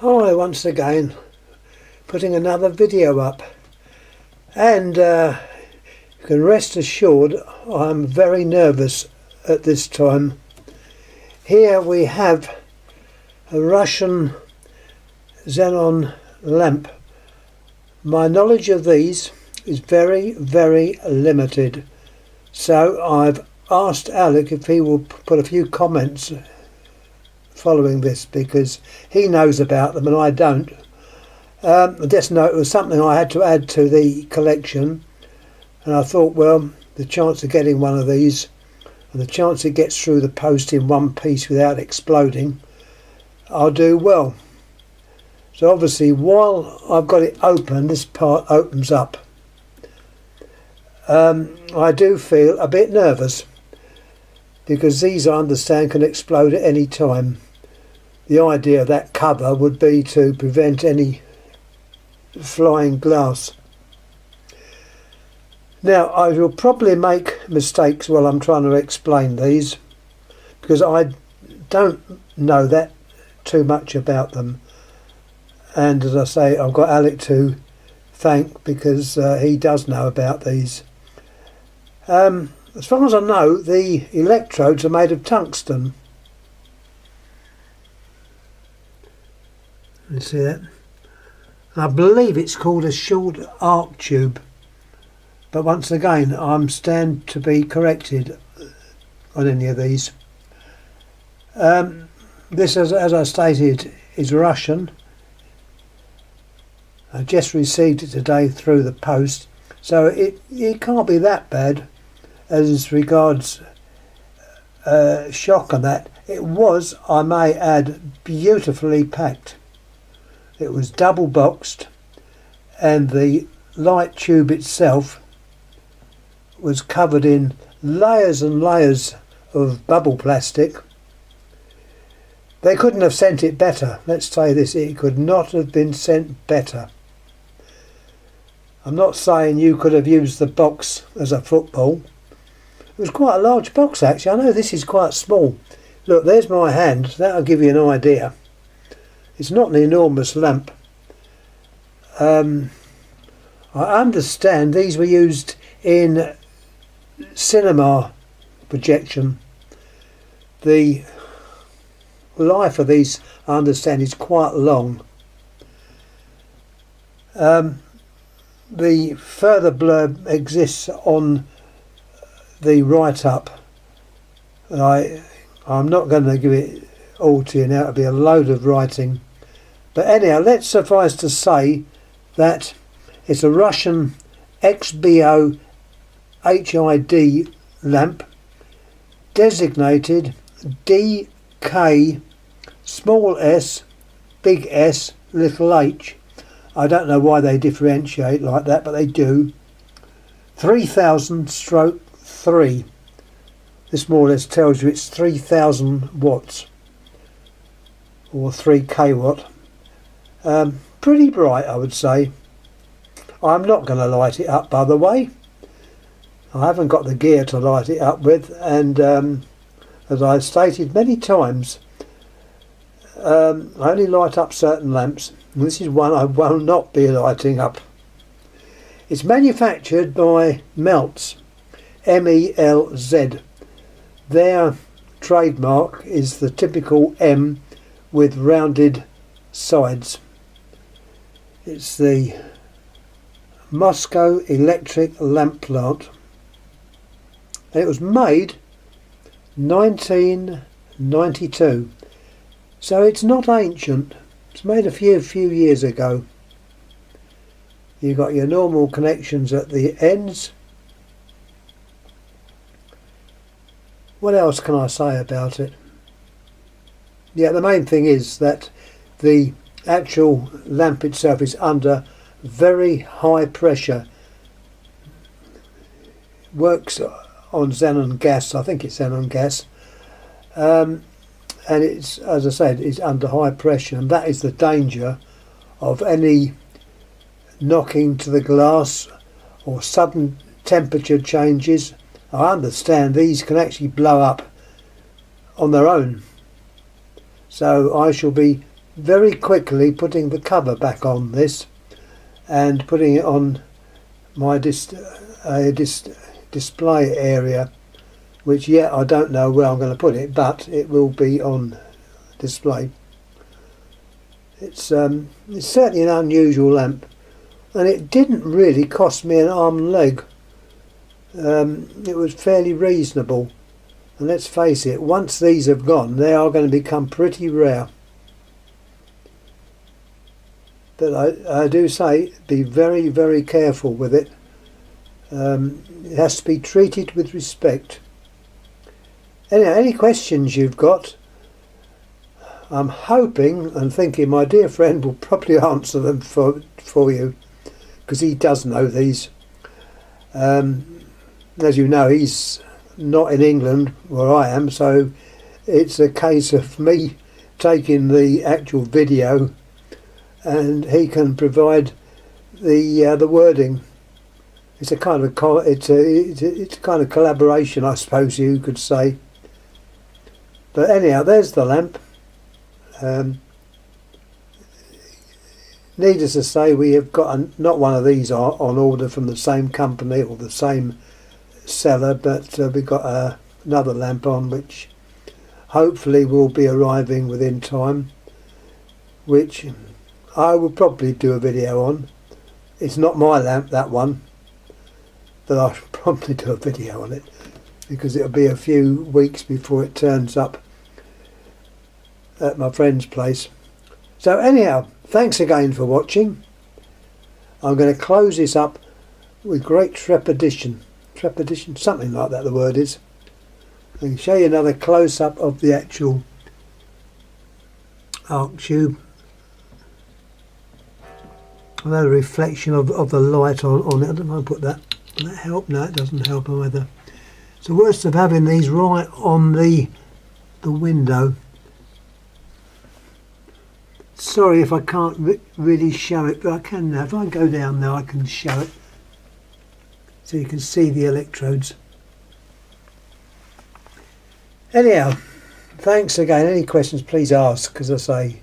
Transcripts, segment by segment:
Hi once again, putting another video up, and you can rest assured I'm very nervous at this time. Here we have a Russian Xenon lamp. My knowledge of these is very limited, so I've asked Alec if he will put a few comments following this, because he knows about them and I don't. I just know it was something I had to add to the collection, and I thought, well, the chance of getting one of these and the chance it gets through the post in one piece without exploding, I'll do well. So obviously while I've got it open, this part opens up. I do feel a bit nervous because these, I understand, can explode at any time. The idea of that cover would be to prevent any flying glass. Now, I will probably make mistakes while I'm trying to explain these, because I don't know that too much about them. And as I say, I've got Alec to thank because he does know about these. As far as I know, the electrodes are made of tungsten. You see that? I believe it's called a short arc tube, but once again I'm stand to be corrected on any of these. This, as I stated, is Russian. I just received it today through the post, so it can't be that bad as regards shock and that. It was, I may add, beautifully packed. It was double boxed, and the light tube itself was covered in layers and layers of bubble plastic. They couldn't have sent it better. Let's say this, it could not have been sent better. I'm not saying you could have used the box as a football. It was quite a large box actually. I know this is quite small. Look, there's my hand. That'll give you an idea. It's not an enormous lamp. I understand these were used in cinema projection. The life of these, I understand, is quite long. The further blurb exists on the write-up. I'm not going to give it all to you now. It'll be a load of writing. But anyhow, let's suffice to say that it's a Russian XBO HID lamp, designated DK small s, big S, little h. I don't know why they differentiate like that, but they do. 3000/3. This more or less tells you it's 3000 watts or 3 kW. Pretty bright, I would say. I'm not going to light it up, by the way. I haven't got the gear to light it up with, and as I've stated many times, I only light up certain lamps. This is one I will not be lighting up. It's manufactured by MELZ, MELZ. Their trademark is the typical M with rounded sides. It's the Moscow Electric Lamp Plant. And it was made 1992. So it's not ancient. It's made a few years ago. You've got your normal connections at the ends. What else can I say about it? Yeah, the main thing is that the actual lamp itself is under very high pressure. Works on xenon gas. I think it's xenon gas. And it's, as I said, it's under high pressure, and that is the danger of any knocking to the glass or sudden temperature changes. I understand these can actually blow up on their own, so I shall be very quickly putting the cover back on this and putting it on my display area, which yet I don't know where I'm going to put it, but it will be on display. It's certainly an unusual lamp, and it didn't really cost me an arm and leg. It was fairly reasonable, and let's face it, once these have gone they are going to become pretty rare. But I do say be very, very careful with it. It has to be treated with respect. Anyhow, any questions you've got, I'm hoping and thinking my dear friend will probably answer them for you, because he does know these. As you know, he's not in England where I am, so it's a case of me taking the actual video and he can provide the wording. It's a kind of it's a kind of collaboration, I suppose you could say. But anyhow, there's the lamp. Needless to say, we have got not one of these on order from the same company or the same seller, but we've got another lamp on which hopefully will be arriving within time, which I will probably do a video on. It's not my lamp, that one, but I'll probably do a video on it because it'll be a few weeks before it turns up at my friend's place. So anyhow, thanks again for watching. I'm going to close this up with great trepidation, something like that the word is. I can show you another close-up of the actual arc tube. Another reflection of the light on it. I don't know, put that. Will that help? No, it doesn't help either. It's the worst of having these right on the window. Sorry if I can't really show it, but I can now. If I go down now, I can show it, so you can see the electrodes. Anyhow, thanks again. Any questions, please ask, because I say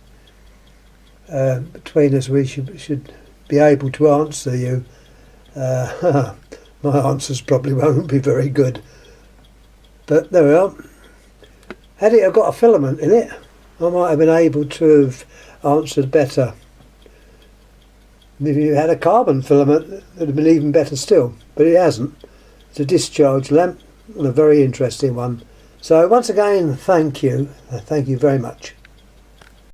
between us we should be able to answer you. My answers probably won't be very good, but there we are. Had it have got a filament in it, I might have been able to have answered better. If you had a carbon filament, it would have been even better still, but it hasn't. It's a discharge lamp and a very interesting one. So once again, thank you very much.